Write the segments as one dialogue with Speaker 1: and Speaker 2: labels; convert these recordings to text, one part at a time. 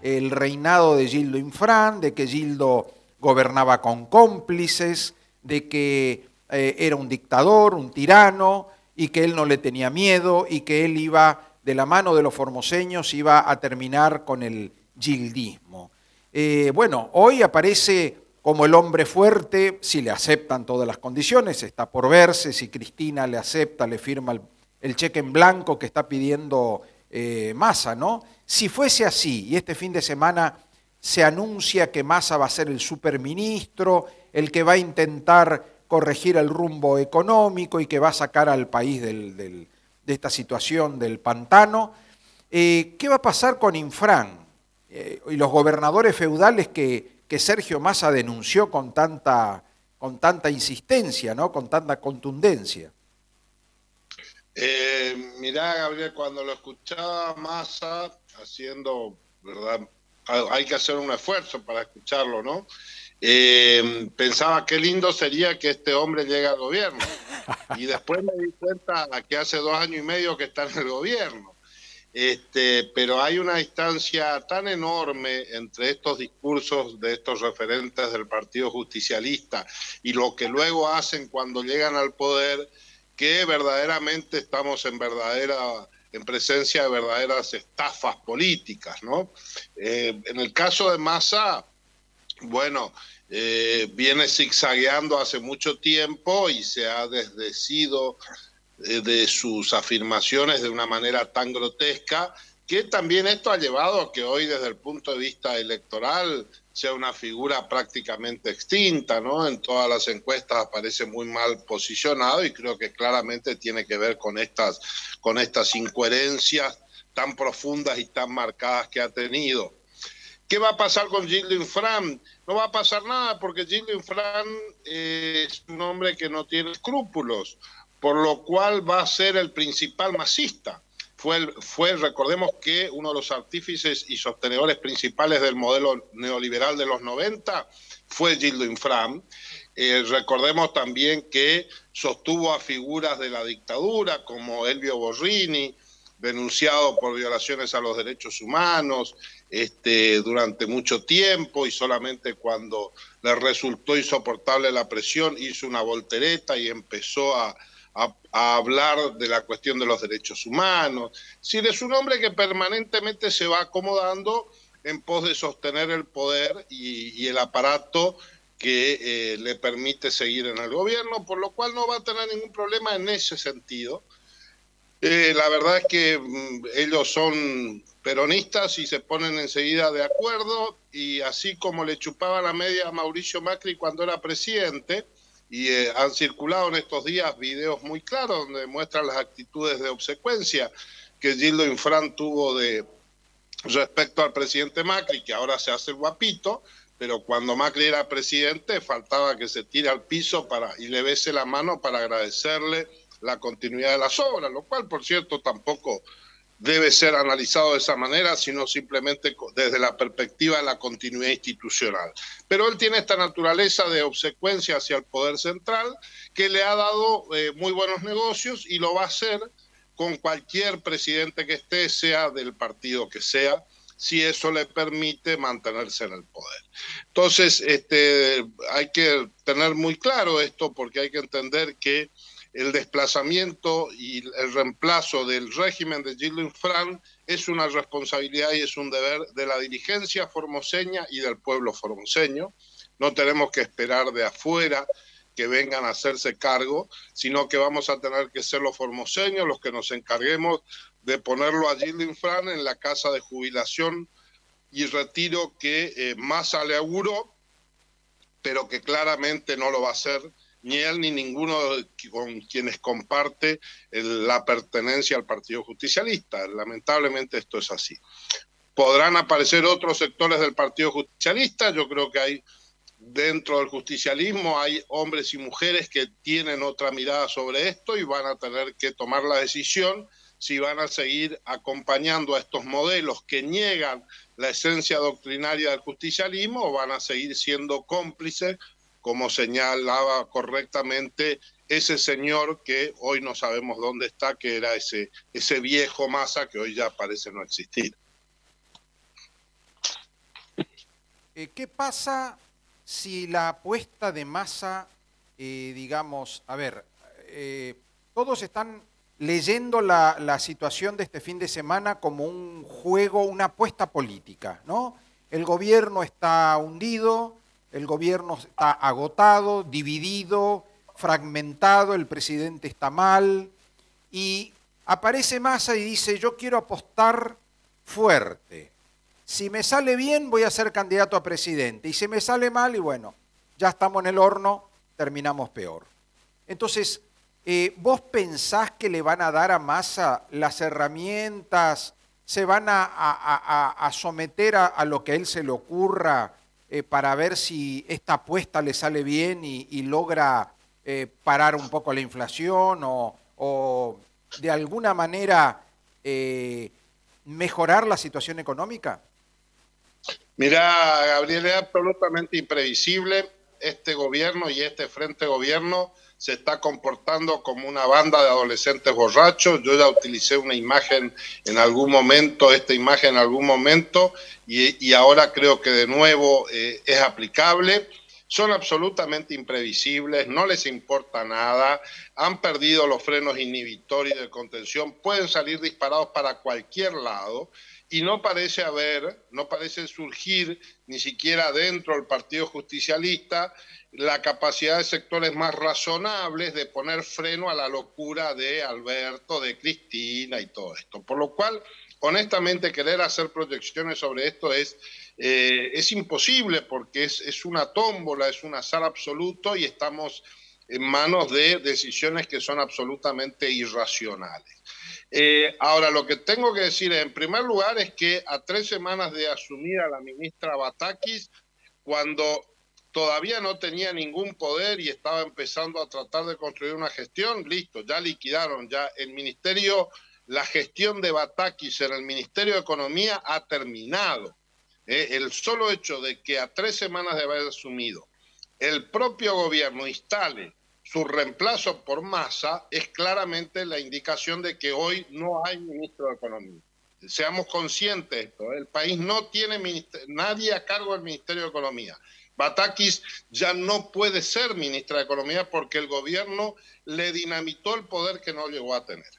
Speaker 1: el reinado de Gildo Infran, de que Gildo gobernaba con cómplices, de que era un dictador, un tirano, y que él no le tenía miedo, y que él iba, de la mano de los formoseños, iba a terminar con el gildismo. Bueno, hoy aparece como el hombre fuerte, si le aceptan todas las condiciones, está por verse, si Cristina le acepta, le firma el cheque en blanco que está pidiendo Massa, ¿no? Si fuese así, y este fin de semana se anuncia que Massa va a ser el superministro, el que va a intentar corregir el rumbo económico y que va a sacar al país de esta situación del pantano, ¿qué va a pasar con Infran y los gobernadores feudales que Sergio Massa denunció con tanta insistencia, ¿no? Con tanta contundencia?
Speaker 2: Mirá, Gabriel, cuando lo escuchaba Massa haciendo, ¿verdad? Hay que hacer un esfuerzo para escucharlo, ¿no? Pensaba qué lindo sería que este hombre llegue al gobierno. Y después me di cuenta que hace 2 años y medio que está en el gobierno. Pero hay una distancia tan enorme entre estos discursos de estos referentes del Partido Justicialista y lo que luego hacen cuando llegan al poder, que verdaderamente estamos en presencia de verdaderas estafas políticas, ¿no? En el caso de Massa, bueno, viene zigzagueando hace mucho tiempo y se ha desdecido de sus afirmaciones de una manera tan grotesca, que también esto ha llevado a que hoy desde el punto de vista electoral sea una figura prácticamente extinta, ¿no? En todas las encuestas aparece muy mal posicionado y creo que claramente tiene que ver con estas incoherencias tan profundas y tan marcadas que ha tenido. ¿Qué va a pasar con Gildo Infran? No va a pasar nada porque Gildo Infran es un hombre que no tiene escrúpulos, por lo cual va a ser el principal masista. Recordemos que uno de los artífices y sostenedores principales del modelo neoliberal de los 90 fue Gildo Infran. Recordemos también que sostuvo a figuras de la dictadura como Elvio Borrini, denunciado por violaciones a los derechos humanos durante mucho tiempo, y solamente cuando le resultó insoportable la presión hizo una voltereta y empezó a hablar de la cuestión de los derechos humanos. Es decir, es un hombre que permanentemente se va acomodando en pos de sostener el poder y el aparato que le permite seguir en el gobierno, por lo cual no va a tener ningún problema en ese sentido. La verdad es que ellos son peronistas y se ponen enseguida de acuerdo, y así como le chupaba la media a Mauricio Macri cuando era presidente, y han circulado en estos días videos muy claros donde muestran las actitudes de obsecuencia que Gildo Infran tuvo respecto al presidente Macri, que ahora se hace el guapito, pero cuando Macri era presidente faltaba que se tire al piso y le bese la mano para agradecerle la continuidad de las obras, lo cual, por cierto, tampoco debe ser analizado de esa manera, sino simplemente desde la perspectiva de la continuidad institucional. Pero él tiene esta naturaleza de obsecuencia hacia el poder central que le ha dado muy buenos negocios, y lo va a hacer con cualquier presidente que esté, sea del partido que sea, si eso le permite mantenerse en el poder. Entonces, hay que tener muy claro esto, porque hay que entender que el desplazamiento y el reemplazo del régimen de Gildo Infran es una responsabilidad y es un deber de la dirigencia formoseña y del pueblo formoseño. No tenemos que esperar de afuera que vengan a hacerse cargo, sino que vamos a tener que ser los formoseños los que nos encarguemos de ponerlo a Gildo Infran en la casa de jubilación y retiro que Massa le auguró, pero que claramente no lo va a hacer ni él ni ninguno con quienes comparte la pertenencia al Partido Justicialista. Lamentablemente esto es así. Podrán aparecer otros sectores del Partido Justicialista. Yo creo que hay dentro del justicialismo hay hombres y mujeres que tienen otra mirada sobre esto y van a tener que tomar la decisión si van a seguir acompañando a estos modelos que niegan la esencia doctrinaria del justicialismo, o van a seguir siendo cómplices, como señalaba correctamente ese señor que hoy no sabemos dónde está, que era ese viejo Massa que hoy ya parece no existir.
Speaker 1: ¿Qué pasa si la apuesta de Massa, digamos, a ver, todos están leyendo la situación de este fin de semana como un juego, una apuesta política, ¿no? El gobierno está hundido, el gobierno está agotado, dividido, fragmentado, el presidente está mal, y aparece Massa y dice, yo quiero apostar fuerte. Si me sale bien, voy a ser candidato a presidente. Y si me sale mal, y bueno, ya estamos en el horno, terminamos peor. Entonces, ¿vos pensás que le van a dar a Massa las herramientas, se van a someter a lo que a él se le ocurra para ver si esta apuesta le sale bien y logra parar un poco la inflación o de alguna manera mejorar la situación económica?
Speaker 2: Mirá, Gabriel, es absolutamente imprevisible. Este gobierno y este frente gobierno se está comportando como una banda de adolescentes borrachos. Yo ya utilicé una imagen en algún momento, esta imagen en algún momento, y ahora creo que de nuevo es aplicable. Son absolutamente imprevisibles, no les importa nada, han perdido los frenos inhibitorios de contención, pueden salir disparados para cualquier lado y no parece surgir ni siquiera dentro del Partido Justicialista la capacidad de sectores más razonables de poner freno a la locura de Alberto, de Cristina y todo esto. Por lo cual, honestamente, querer hacer proyecciones sobre esto es imposible porque es una tómbola, es un azar absoluto y estamos en manos de decisiones que son absolutamente irracionales. Ahora, lo que tengo que decir en primer lugar es que a 3 semanas de asumir a la ministra Batakis, cuando todavía no tenía ningún poder y estaba empezando a tratar de construir una gestión, listo, ya liquidaron, ya el ministerio, la gestión de Batakis en el Ministerio de Economía ha terminado. El solo hecho de que a 3 semanas de haber asumido el propio gobierno instale su reemplazo por Massa es claramente la indicación de que hoy no hay ministro de Economía. Seamos conscientes de esto, el país no tiene nadie a cargo del Ministerio de Economía. Batakis ya no puede ser ministra de Economía porque el gobierno le dinamitó el poder que no llegó a tener.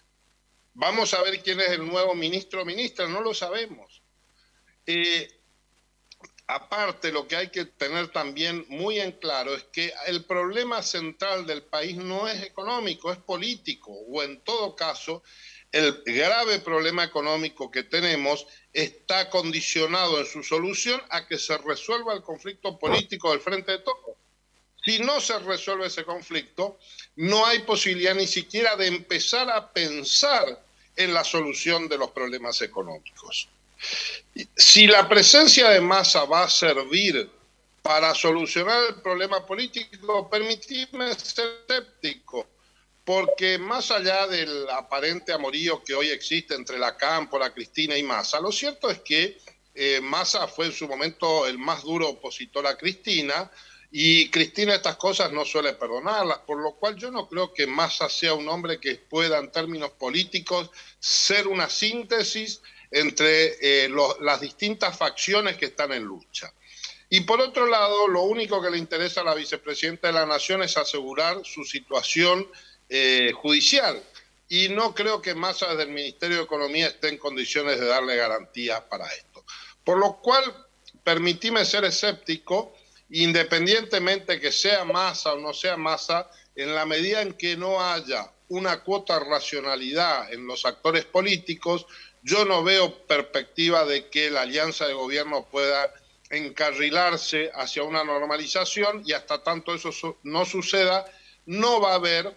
Speaker 2: Vamos a ver quién es el nuevo ministro o ministra, no lo sabemos. Aparte, lo que hay que tener también muy en claro es que el problema central del país no es económico, es político, o en todo caso, el grave problema económico que tenemos está condicionado en su solución a que se resuelva el conflicto político del Frente de Todos. Si no se resuelve ese conflicto, no hay posibilidad ni siquiera de empezar a pensar en la solución de los problemas económicos. Si la presencia de Massa va a servir para solucionar el problema político, permitidme ser escéptico, porque más allá del aparente amorío que hoy existe entre la Cámpora, Cristina y Massa, lo cierto es que Massa fue en su momento el más duro opositor a Cristina, y Cristina estas cosas no suele perdonarlas, por lo cual yo no creo que Massa sea un hombre que pueda en términos políticos ser una síntesis entre las distintas facciones que están en lucha. Y por otro lado, lo único que le interesa a la vicepresidenta de la Nación es asegurar su situación judicial. Y no creo que Massa desde el Ministerio de Economía esté en condiciones de darle garantías para esto. Por lo cual, permitime ser escéptico, independientemente que sea Massa o no sea Massa, en la medida en que no haya una cuota de racionalidad en los actores políticos, yo no veo perspectiva de que la alianza de gobierno pueda encarrilarse hacia una normalización y hasta tanto eso no suceda, no va a haber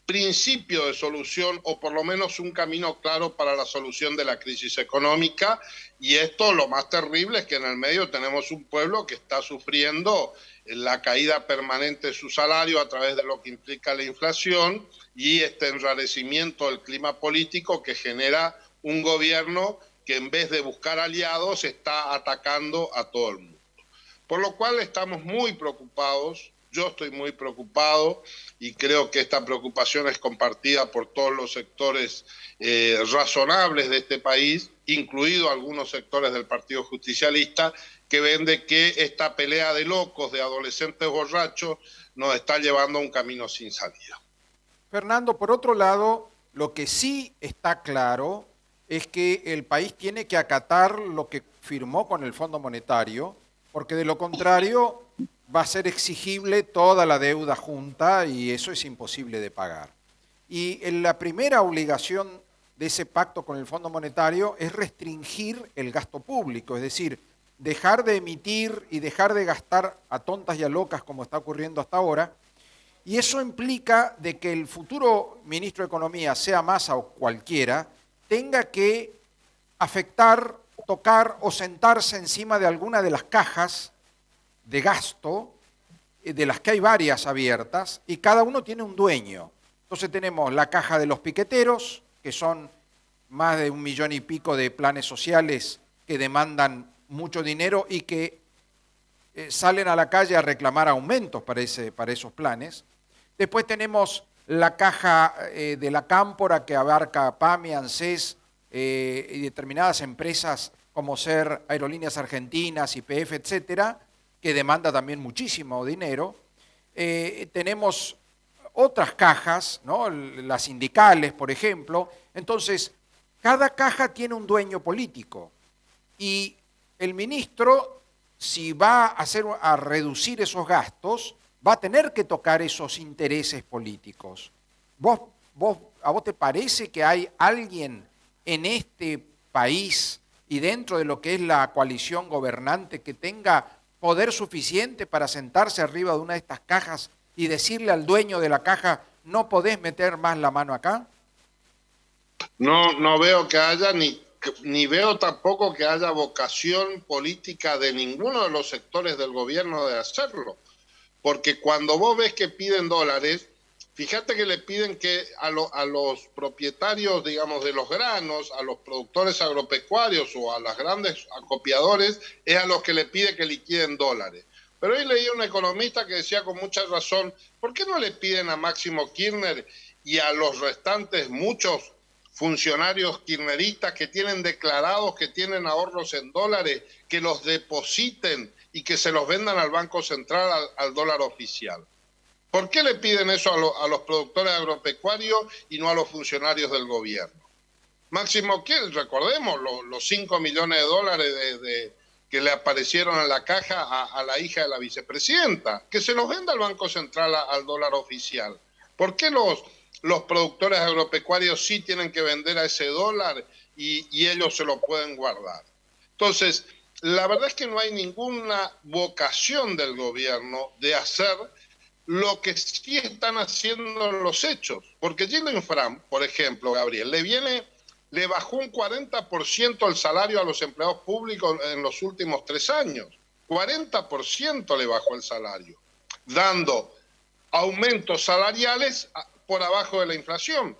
Speaker 2: principio de solución o por lo menos un camino claro para la solución de la crisis económica. Y esto, lo más terrible es que en el medio tenemos un pueblo que está sufriendo la caída permanente de su salario a través de lo que implica la inflación y este enrarecimiento del clima político que genera un gobierno que en vez de buscar aliados está atacando a todo el mundo. Por lo cual estamos muy preocupados, yo estoy muy preocupado y creo que esta preocupación es compartida por todos los sectores razonables de este país, incluido algunos sectores del Partido Justicialista, que ven de que esta pelea de locos, de adolescentes borrachos, nos está llevando a un camino sin salida.
Speaker 1: Fernando, por otro lado, lo que sí está claro es que el país tiene que acatar lo que firmó con el Fondo Monetario, porque de lo contrario va a ser exigible toda la deuda junta y eso es imposible de pagar. Y la primera obligación de ese pacto con el Fondo Monetario es restringir el gasto público, es decir, dejar de emitir y dejar de gastar a tontas y a locas como está ocurriendo hasta ahora. Y eso implica de que el futuro ministro de Economía, sea Massa o cualquiera, tenga que afectar, tocar o sentarse encima de alguna de las cajas de gasto, de las que hay varias abiertas, y cada uno tiene un dueño. Entonces tenemos la caja de los piqueteros, que son más de 1 millón y pico de planes sociales que demandan mucho dinero y que salen a la calle a reclamar aumentos para esos planes. Después tenemos la caja de la Cámpora, que abarca PAMI, ANSES y determinadas empresas como ser Aerolíneas Argentinas, YPF, etcétera, que demanda también muchísimo dinero. Tenemos otras cajas, ¿no? Las sindicales, por ejemplo. Entonces, cada caja tiene un dueño político y el ministro, si va a reducir esos gastos, va a tener que tocar esos intereses políticos. ¿A vos te parece que hay alguien en este país y dentro de lo que es la coalición gobernante que tenga poder suficiente para sentarse arriba de una de estas cajas y decirle al dueño de la caja, no podés meter más la mano acá?
Speaker 2: No veo que haya, ni veo tampoco que haya vocación política de ninguno de los sectores del gobierno de hacerlo. Porque cuando vos ves que piden dólares, fíjate que le piden que a los propietarios, digamos, de los granos, a los productores agropecuarios o a los grandes acopiadores, es a los que le pide que liquiden dólares. Pero hoy leí a un economista que decía con mucha razón, ¿por qué no le piden a Máximo Kirchner y a los restantes muchos funcionarios kirchneristas que tienen declarados que tienen ahorros en dólares, que los depositen y que se los vendan al Banco Central al dólar oficial? ¿Por qué le piden eso a los productores agropecuarios y no a los funcionarios del gobierno? Máximo Kirchner, recordemos los 5 millones de dólares que le aparecieron en la caja a la hija de la vicepresidenta, que se los venda al Banco Central al dólar oficial. ¿Por qué los productores agropecuarios sí tienen que vender a ese dólar y ellos se lo pueden guardar? Entonces, la verdad es que no hay ninguna vocación del gobierno de hacer lo que sí están haciendo en los hechos. Porque Gildo Infran, por ejemplo, Gabriel, le bajó un 40% el salario a los empleados públicos en los últimos 3 años. 40% le bajó el salario, dando aumentos salariales por abajo de la inflación.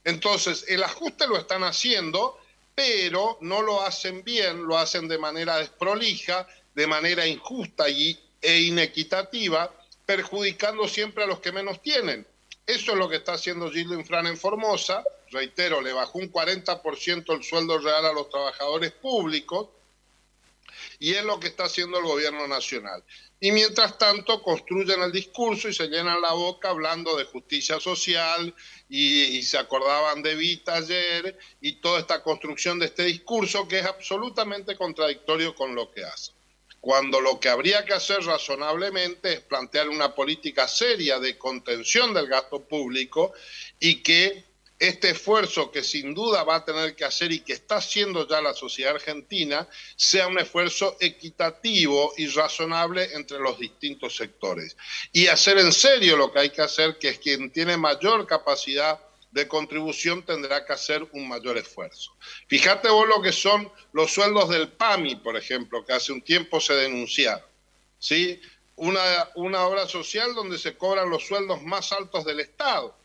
Speaker 2: Entonces, el ajuste lo están haciendo, pero no lo hacen bien, lo hacen de manera desprolija, de manera injusta e inequitativa, perjudicando siempre a los que menos tienen. Eso es lo que está haciendo Gildo Infran en Formosa. Reitero, le bajó un 40% el sueldo real a los trabajadores públicos y es lo que está haciendo el gobierno nacional. Y mientras tanto construyen el discurso y se llenan la boca hablando de justicia social y se acordaban de Vita ayer y toda esta construcción de este discurso que es absolutamente contradictorio con lo que hace. Cuando lo que habría que hacer razonablemente es plantear una política seria de contención del gasto público y que este esfuerzo que sin duda va a tener que hacer y que está haciendo ya la sociedad argentina sea un esfuerzo equitativo y razonable entre los distintos sectores. Y hacer en serio lo que hay que hacer, que es quien tiene mayor capacidad de contribución tendrá que hacer un mayor esfuerzo. Fíjate vos lo que son los sueldos del PAMI, por ejemplo, que hace un tiempo se denunciaron, ¿sí? Una obra social donde se cobran los sueldos más altos del Estado.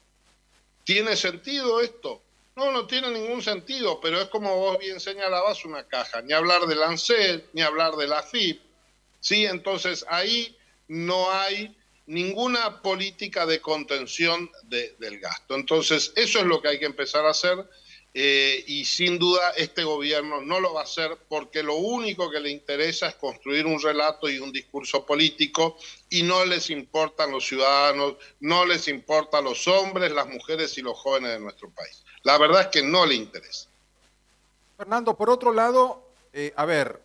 Speaker 2: ¿Tiene sentido esto? No tiene ningún sentido, pero es como vos bien señalabas una caja, ni hablar del ANSES, ni hablar de la AFIP, ¿sí? Entonces ahí no hay ninguna política de contención del gasto. Entonces eso es lo que hay que empezar a hacer. y sin duda este gobierno no lo va a hacer porque lo único que le interesa es construir un relato y un discurso político y no les importan los ciudadanos, no les importan los hombres, las mujeres y los jóvenes de nuestro país. La verdad es que no le interesa.
Speaker 1: Fernando, por otro lado, a ver,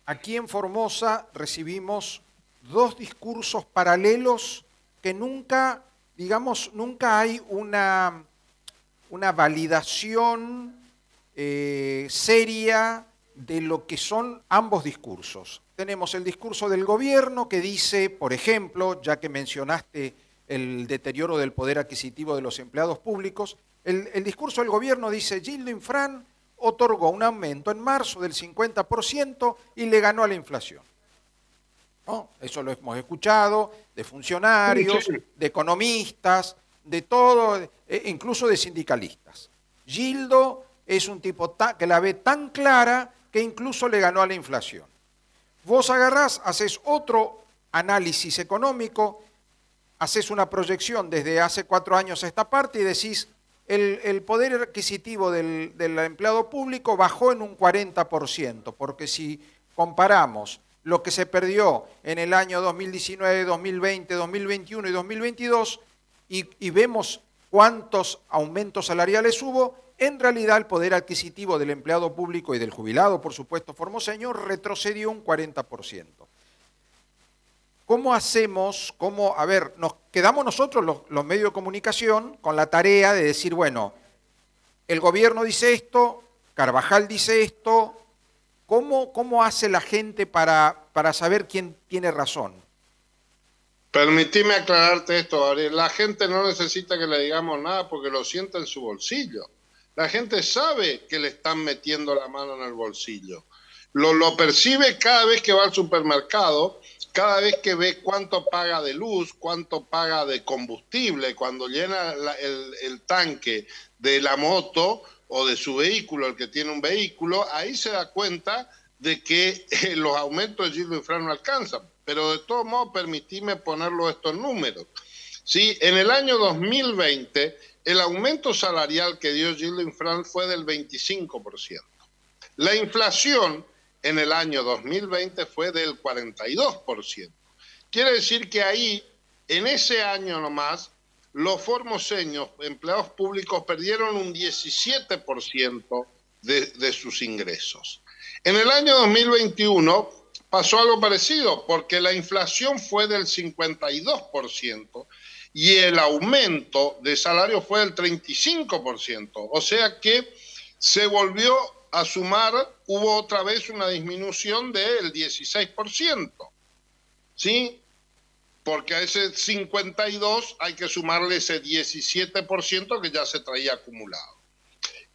Speaker 1: aquí en Formosa recibimos dos discursos paralelos que nunca, digamos, nunca hay una validación seria de lo que son ambos discursos. Tenemos el discurso del gobierno que dice, por ejemplo, ya que mencionaste el deterioro del poder adquisitivo de los empleados públicos, el discurso del gobierno dice, Gildo Infran otorgó un aumento en marzo del 50% y le ganó a la inflación. ¿No? Eso lo hemos escuchado de funcionarios, de economistas, de todo, incluso de sindicalistas. Gildo es un tipo que la ve tan clara que incluso le ganó a la inflación. Vos agarrás, haces otro análisis económico, haces una proyección desde hace 4 años a esta parte y decís, el poder adquisitivo del empleado público bajó en un 40%, porque si comparamos lo que se perdió en el año 2019, 2020, 2021 y 2022 y vemos cuántos aumentos salariales hubo, en realidad el poder adquisitivo del empleado público y del jubilado, por supuesto, formoseño, retrocedió un 40%. ¿Cómo hacemos? A ver, nos quedamos nosotros, los medios de comunicación, con la tarea de decir, bueno, el gobierno dice esto, Carvajal dice esto, ¿cómo hace la gente para saber quién tiene razón?
Speaker 2: Permitime aclararte esto, Gabriel. La gente no necesita que le digamos nada porque lo siente en su bolsillo. La gente sabe que le están metiendo la mano en el bolsillo. Lo percibe cada vez que va al supermercado, cada vez que ve cuánto paga de luz, cuánto paga de combustible, cuando llena el tanque de la moto o de su vehículo, el que tiene un vehículo, ahí se da cuenta de que los aumentos de Gildo Infran no alcanzan. Pero de todos modos, permitime ponerlo esto en números. ¿Sí? En el año 2020, el aumento salarial que dio Gildo Infran fue del 25%. La inflación en el año 2020 fue del 42%. Quiere decir que ahí, en ese año nomás, los formoseños, empleados públicos, perdieron un 17% de sus ingresos. En el año 2021 pasó algo parecido, porque la inflación fue del 52% y el aumento de salario fue del 35%. O sea que se volvió a sumar, hubo otra vez una disminución del 16%. ¿Sí? Porque a ese 52 hay que sumarle ese 17% que ya se traía acumulado.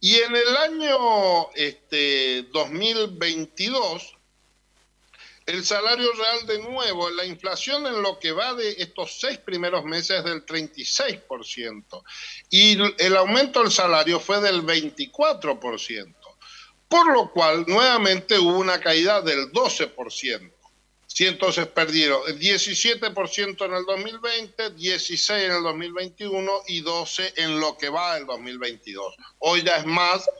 Speaker 2: Y en el año 2022, el salario real de nuevo, la inflación en lo que va de estos 6 primeros meses es del 36%. Y el aumento del salario fue del 24%. Por lo cual, nuevamente hubo una caída del 12%. Sí, entonces perdieron el 17% en el 2020, 16% en el 2021 y 12% en lo que va del 2022. Hoy ya es más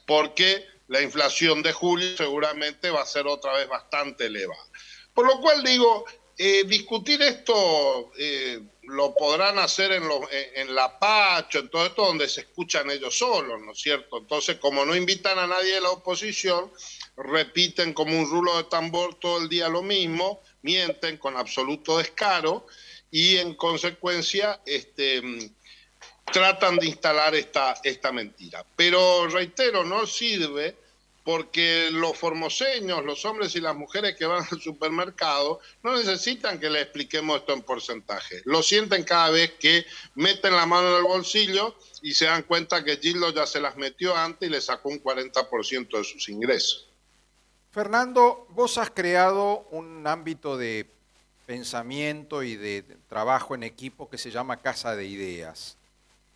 Speaker 2: porque la inflación de julio seguramente va a ser otra vez bastante elevada. Por lo cual digo, discutir esto lo podrán hacer en la Pacho, en todo esto donde se escuchan ellos solos, ¿no es cierto? Entonces, como no invitan a nadie de la oposición, repiten como un rulo de tambor todo el día lo mismo, mienten con absoluto descaro y en consecuencia tratan de instalar esta mentira. Pero reitero, no sirve porque los formoseños, los hombres y las mujeres que van al supermercado, no necesitan que les expliquemos esto en porcentaje. Lo sienten cada vez que meten la mano en el bolsillo y se dan cuenta que Gildo ya se las metió antes y le sacó un 40% de sus ingresos.
Speaker 1: Fernando, vos has creado un ámbito de pensamiento y de trabajo en equipo que se llama Casa de Ideas.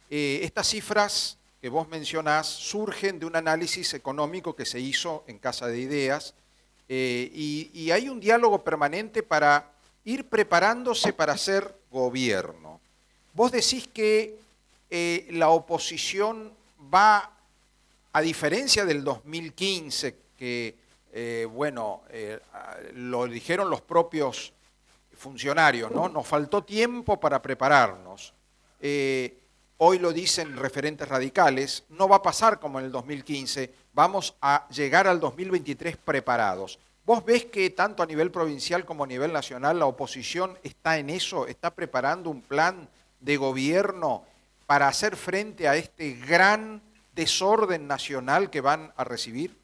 Speaker 1: Estas cifras que vos mencionás surgen de un análisis económico que se hizo en Casa de Ideas y hay un diálogo permanente para ir preparándose para ser gobierno. Vos decís que la oposición va a diferencia del 2015, que, lo dijeron los propios funcionarios, ¿no? Nos faltó tiempo para prepararnos. Hoy lo dicen referentes radicales, no va a pasar como en el 2015, vamos a llegar al 2023 preparados. ¿Vos ves que tanto a nivel provincial como a nivel nacional la oposición está en eso, está preparando un plan de gobierno para hacer frente a este gran desorden nacional que van a recibir?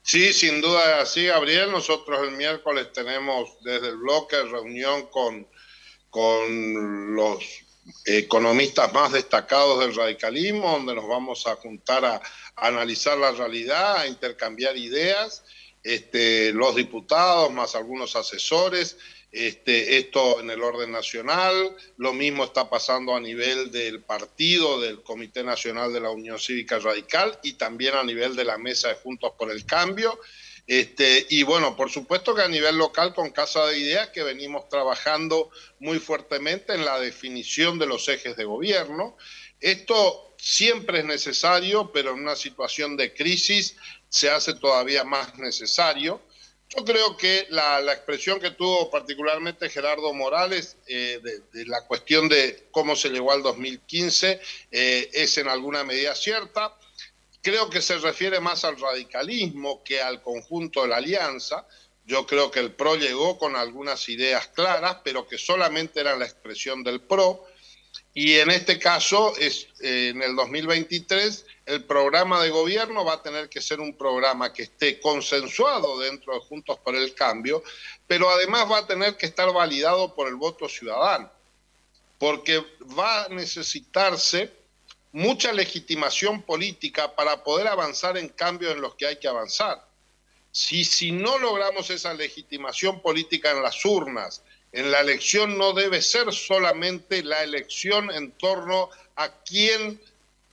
Speaker 2: Sí, sin duda, sí, Gabriel. Nosotros el miércoles tenemos desde el bloque reunión con los economistas más destacados del radicalismo, donde nos vamos a juntar a analizar la realidad, a intercambiar ideas, los diputados más algunos asesores, esto en el orden nacional. Lo mismo está pasando a nivel del partido, del Comité Nacional de la Unión Cívica Radical, y también a nivel de la mesa de Juntos por el Cambio. Y bueno, por supuesto que a nivel local con Casa de Ideas, que venimos trabajando muy fuertemente en la definición de los ejes de gobierno. Esto siempre es necesario, pero en una situación de crisis se hace todavía más necesario. Yo creo que la expresión que tuvo particularmente Gerardo Morales de la cuestión de cómo se llegó al 2015 es en alguna medida cierta. Creo que se refiere más al radicalismo que al conjunto de la alianza. Yo creo que el PRO llegó con algunas ideas claras, pero que solamente eran la expresión del PRO. Y en este caso, en el 2023, el programa de gobierno va a tener que ser un programa que esté consensuado dentro de Juntos por el Cambio, pero además va a tener que estar validado por el voto ciudadano, porque va a necesitarse mucha legitimación política para poder avanzar en cambios en los que hay que avanzar. Si no logramos esa legitimación política en las urnas, en la elección no debe ser solamente la elección en torno a quién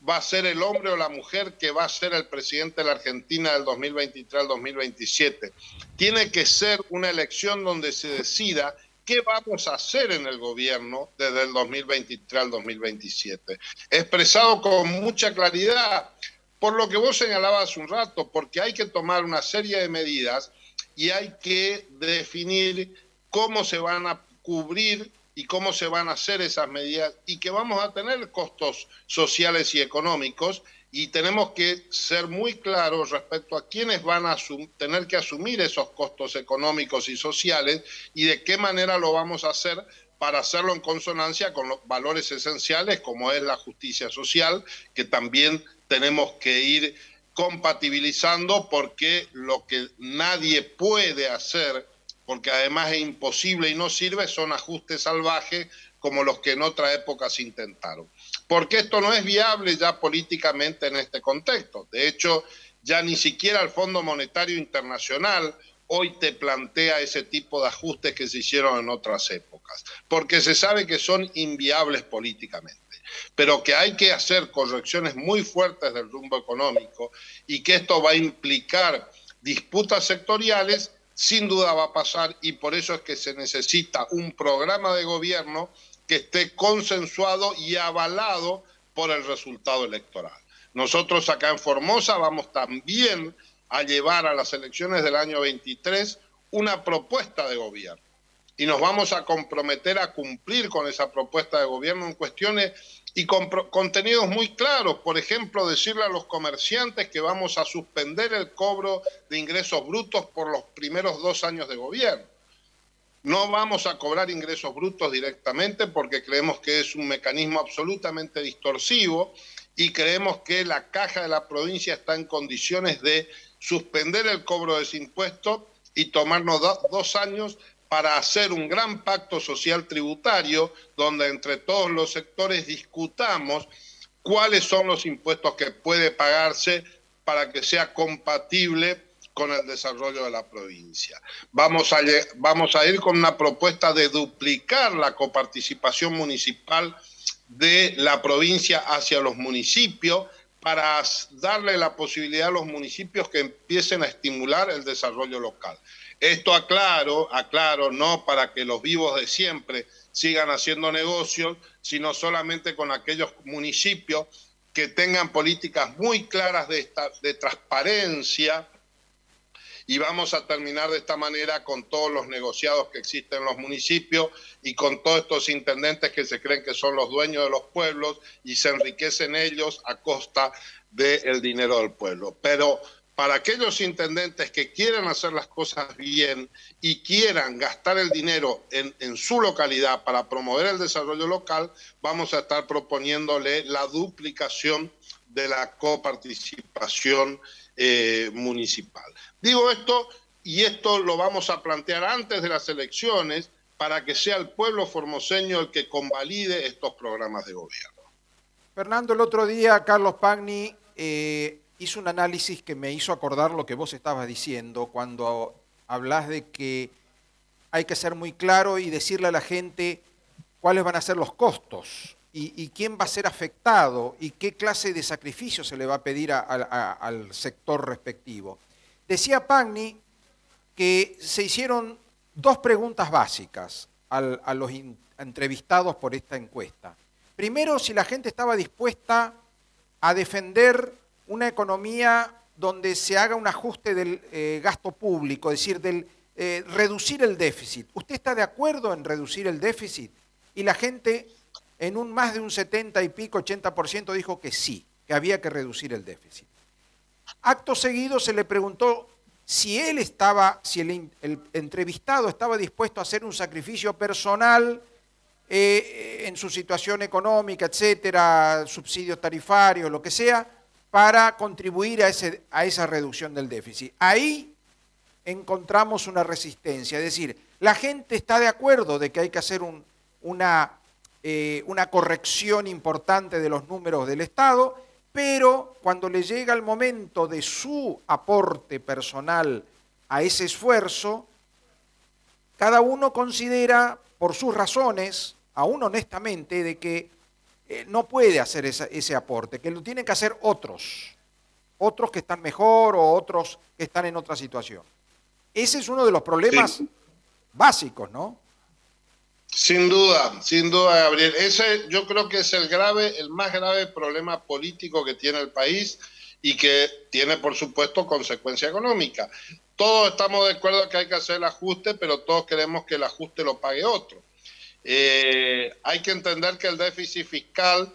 Speaker 2: va a ser el hombre o la mujer que va a ser el presidente de la Argentina del 2023 al 2027. Tiene que ser una elección donde se decida qué vamos a hacer en el gobierno desde el 2023 al 2027. Expresado con mucha claridad, por lo que vos señalabas hace un rato, porque hay que tomar una serie de medidas y hay que definir cómo se van a cubrir y cómo se van a hacer esas medidas, y que vamos a tener costos sociales y económicos, y tenemos que ser muy claros respecto a quiénes van a tener que asumir esos costos económicos y sociales, y de qué manera lo vamos a hacer para hacerlo en consonancia con los valores esenciales como es la justicia social, que también tenemos que ir compatibilizando, porque lo que nadie puede hacer, porque además es imposible y no sirve, son ajustes salvajes como los que en otra época se intentaron. Porque esto no es viable ya políticamente en este contexto. De hecho, ya ni siquiera el Fondo Monetario Internacional hoy te plantea ese tipo de ajustes que se hicieron en otras épocas, porque se sabe que son inviables políticamente, pero que hay que hacer correcciones muy fuertes del rumbo económico, y que esto va a implicar disputas sectoriales. Sin duda va a pasar, y por eso es que se necesita un programa de gobierno que esté consensuado y avalado por el resultado electoral. Nosotros acá en Formosa vamos también a llevar a las elecciones del año 23 una propuesta de gobierno, y nos vamos a comprometer a cumplir con esa propuesta de gobierno en cuestiones y con contenidos muy claros. Por ejemplo, decirle a los comerciantes que vamos a suspender el cobro de ingresos brutos por los primeros 2 años de gobierno. No vamos a cobrar ingresos brutos directamente, porque creemos que es un mecanismo absolutamente distorsivo, y creemos que la caja de la provincia está en condiciones de suspender el cobro de ese impuesto y tomarnos 2 años para hacer un gran pacto social tributario, donde entre todos los sectores discutamos cuáles son los impuestos que puede pagarse para que sea compatible con el desarrollo de la provincia. Vamos a ir con una propuesta de duplicar la coparticipación municipal de la provincia hacia los municipios, para darle la posibilidad a los municipios que empiecen a estimular el desarrollo local. Esto aclaro, no para que los vivos de siempre sigan haciendo negocios, sino solamente con aquellos municipios que tengan políticas muy claras de transparencia, y vamos a terminar de esta manera con todos los negociados que existen en los municipios y con todos estos intendentes que se creen que son los dueños de los pueblos y se enriquecen ellos a costa del dinero del pueblo. Pero para aquellos intendentes que quieran hacer las cosas bien y quieran gastar el dinero en su localidad para promover el desarrollo local, vamos a estar proponiéndole la duplicación de la coparticipación municipal. Digo esto, y esto lo vamos a plantear antes de las elecciones para que sea el pueblo formoseño el que convalide estos programas de gobierno.
Speaker 1: Fernando, el otro día Carlos Pagni hizo un análisis que me hizo acordar lo que vos estabas diciendo cuando hablas de que hay que ser muy claro y decirle a la gente cuáles van a ser los costos y quién va a ser afectado y qué clase de sacrificio se le va a pedir al sector respectivo. Decía Pagni que se hicieron dos preguntas básicas a los entrevistados por esta encuesta. Primero, si la gente estaba dispuesta a defender una economía donde se haga un ajuste del gasto público, es decir, del reducir el déficit. ¿Usted está de acuerdo en reducir el déficit? Y la gente en un más de un 70 y pico, 80% dijo que sí, que había que reducir el déficit. Acto seguido se le preguntó si él estaba, si el entrevistado estaba dispuesto a hacer un sacrificio personal en su situación económica, etcétera, subsidios tarifarios, lo que sea, para contribuir a esa reducción del déficit. Ahí encontramos una resistencia, es decir, la gente está de acuerdo de que hay que hacer una corrección importante de los números del Estado, pero cuando le llega el momento de su aporte personal a ese esfuerzo, cada uno considera, por sus razones, aún honestamente, de que no puede hacer ese aporte, que lo tienen que hacer otros que están mejor o otros que están en otra situación. Ese es uno de los problemas básicos, ¿no?
Speaker 2: Sin duda, Gabriel. Ese yo creo que es el más grave problema político que tiene el país y que tiene, por supuesto, consecuencia económica. Todos estamos de acuerdo que hay que hacer el ajuste, pero todos queremos que el ajuste lo pague otro. Hay que entender que el déficit fiscal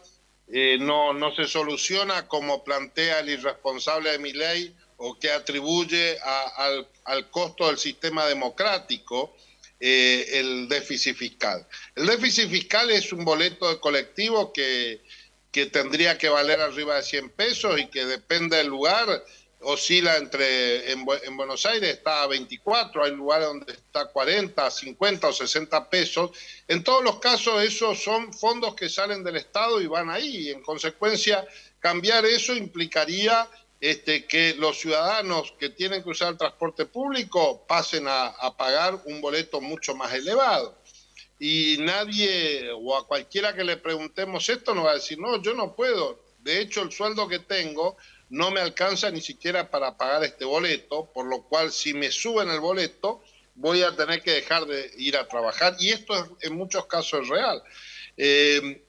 Speaker 2: no se soluciona como plantea el irresponsable de Milei o que atribuye al costo del sistema democrático el déficit fiscal. El déficit fiscal es un boleto de colectivo que tendría que valer arriba de 100 pesos y que depende del lugar, oscila en Buenos Aires está a 24, hay lugares donde está a 40, 50 o 60 pesos. En todos los casos esos son fondos que salen del Estado y van ahí. En consecuencia, cambiar eso implicaría que los ciudadanos que tienen que usar el transporte público pasen a pagar un boleto mucho más elevado. Y nadie, o a cualquiera que le preguntemos esto, nos va a decir, no, yo no puedo. De hecho, el sueldo que tengo no me alcanza ni siquiera para pagar este boleto, por lo cual si me suben el boleto voy a tener que dejar de ir a trabajar, y esto en muchos casos es real.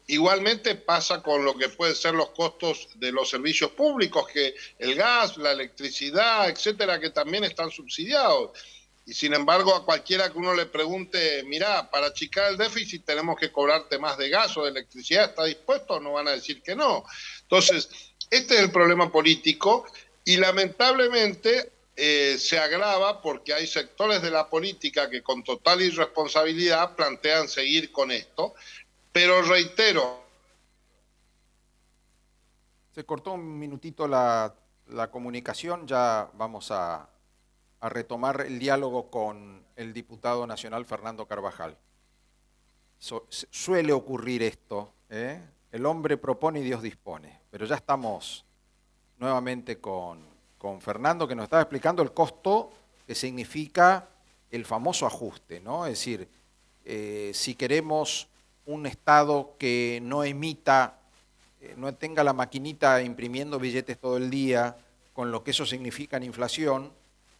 Speaker 2: Igualmente pasa con lo que pueden ser los costos de los servicios públicos, que el gas, la electricidad, etcétera, que también están subsidiados. Y sin embargo, a cualquiera que uno le pregunte, mirá, para achicar el déficit tenemos que cobrarte más de gas o de electricidad, ¿está dispuesto? No van a decir que no. Entonces, este es el problema político y lamentablemente se agrava porque hay sectores de la política que con total irresponsabilidad plantean seguir con esto, pero reitero.
Speaker 1: Se cortó un minutito la comunicación, ya vamos a retomar el diálogo con el diputado nacional Fernando Carvajal. Suele ocurrir esto, ¿eh? El hombre propone y Dios dispone, pero ya estamos nuevamente con Fernando, que nos estaba explicando el costo que significa el famoso ajuste, ¿no? Es decir, si queremos un Estado que no emita, no tenga la maquinita imprimiendo billetes todo el día, con lo que eso significa en inflación,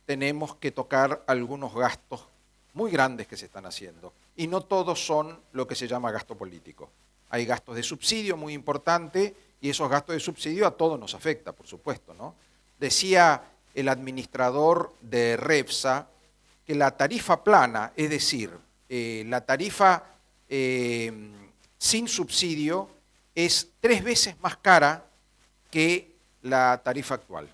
Speaker 1: tenemos que tocar algunos gastos muy grandes que se están haciendo. Y no todos son lo que se llama gasto político. Hay gastos de subsidio muy importantes Y esos gastos de subsidio a todos nos afecta, por supuesto, ¿no? Decía el administrador de Repsa que la tarifa plana, es decir, la tarifa sin subsidio, es 3 veces más cara que la tarifa actual.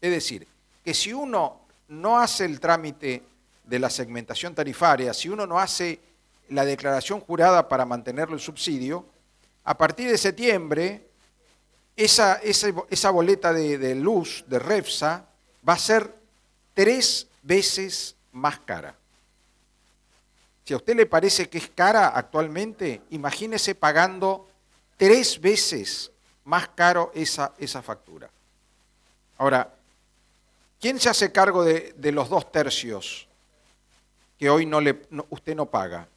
Speaker 1: Es decir, que si uno no hace el trámite de la segmentación tarifaria, si uno no hace la declaración jurada para mantenerlo el subsidio, a partir de septiembre, esa boleta de luz de Repsa va a ser 3 veces más cara. Si a usted le parece que es cara actualmente, imagínese pagando 3 veces más caro esa factura. Ahora, ¿quién se hace cargo de los 2/3 que hoy usted no paga?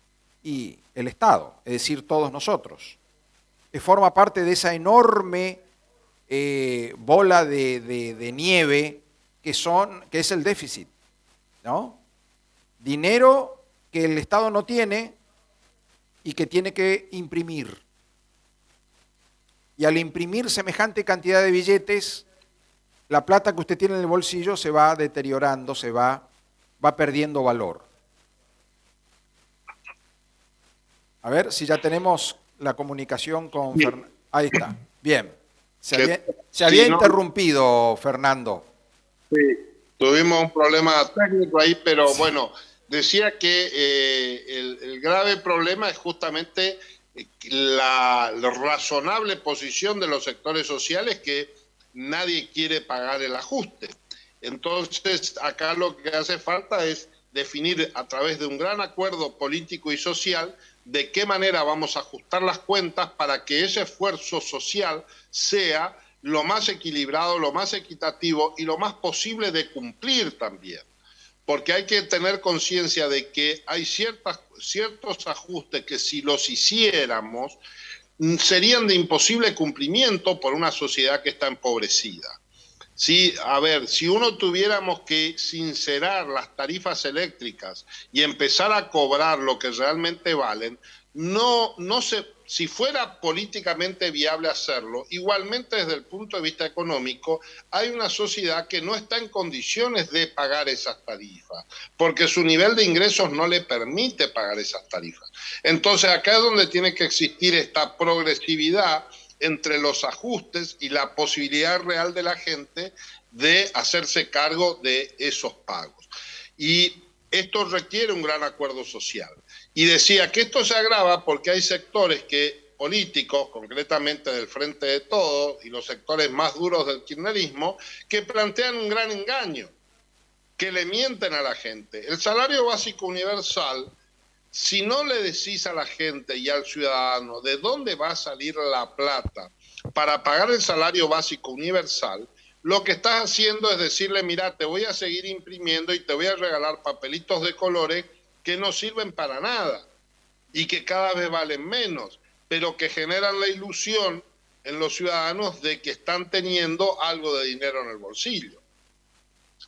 Speaker 1: Y el Estado, es decir, todos nosotros, que forma parte de esa enorme bola de nieve que es el déficit, ¿no? Dinero que el Estado no tiene y que tiene que imprimir. Y al imprimir semejante cantidad de billetes, la plata que usted tiene en el bolsillo se va deteriorando, va perdiendo valor. A ver si ya tenemos la comunicación con Fernando. Ahí está. Bien. Se había interrumpido, Fernando.
Speaker 2: Sí, tuvimos un problema técnico ahí, pero bueno, decía que el grave problema es justamente la razonable posición de los sectores sociales, que nadie quiere pagar el ajuste. Entonces, acá lo que hace falta es definir a través de un gran acuerdo político y social de qué manera vamos a ajustar las cuentas para que ese esfuerzo social sea lo más equilibrado, lo más equitativo y lo más posible de cumplir también. Porque hay que tener conciencia de que hay ciertos ajustes que si los hiciéramos serían de imposible cumplimiento por una sociedad que está empobrecida. Sí, a ver, si uno tuviéramos que sincerar las tarifas eléctricas y empezar a cobrar lo que realmente valen, si fuera políticamente viable hacerlo, igualmente desde el punto de vista económico, hay una sociedad que no está en condiciones de pagar esas tarifas, porque su nivel de ingresos no le permite pagar esas tarifas. Entonces acá es donde tiene que existir esta progresividad entre los ajustes y la posibilidad real de la gente de hacerse cargo de esos pagos. Y esto requiere un gran acuerdo social. Y decía que esto se agrava porque hay sectores políticos, concretamente del Frente de Todos y los sectores más duros del kirchnerismo, que plantean un gran engaño, que le mienten a la gente. El salario básico universal, si no le decís a la gente y al ciudadano de dónde va a salir la plata para pagar el salario básico universal, lo que estás haciendo es decirle, mira, te voy a seguir imprimiendo y te voy a regalar papelitos de colores que no sirven para nada y que cada vez valen menos, pero que generan la ilusión en los ciudadanos de que están teniendo algo de dinero en el bolsillo.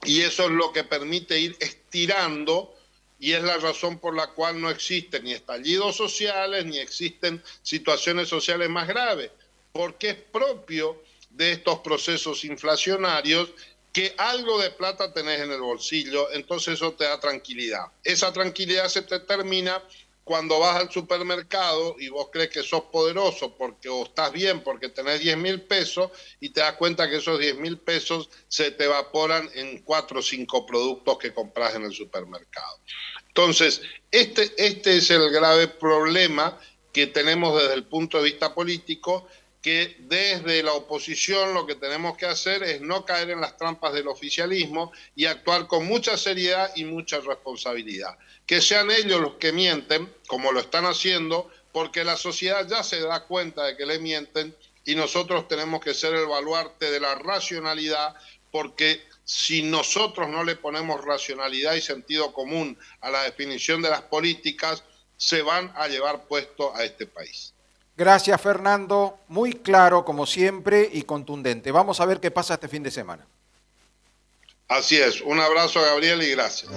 Speaker 2: Y eso es lo que permite ir estirando, y es la razón por la cual no existen ni estallidos sociales, ni existen situaciones sociales más graves, porque es propio de estos procesos inflacionarios que algo de plata tenés en el bolsillo, entonces eso te da tranquilidad. Esa tranquilidad se te termina cuando vas al supermercado y vos crees que sos poderoso o estás bien porque tenés 10.000 pesos y te das cuenta que esos 10.000 pesos se te evaporan en 4 o 5 productos que compras en el supermercado. Entonces, este es el grave problema que tenemos desde el punto de vista político, que desde la oposición lo que tenemos que hacer es no caer en las trampas del oficialismo y actuar con mucha seriedad y mucha responsabilidad. Que sean ellos los que mienten, como lo están haciendo, porque la sociedad ya se da cuenta de que le mienten y nosotros tenemos que ser el baluarte de la racionalidad, porque si nosotros no le ponemos racionalidad y sentido común a la definición de las políticas, se van a llevar puesto a este país.
Speaker 1: Gracias, Fernando. Muy claro, como siempre, y contundente. Vamos a ver qué pasa este fin de semana.
Speaker 2: Así es. Un abrazo, Gabriel, y gracias.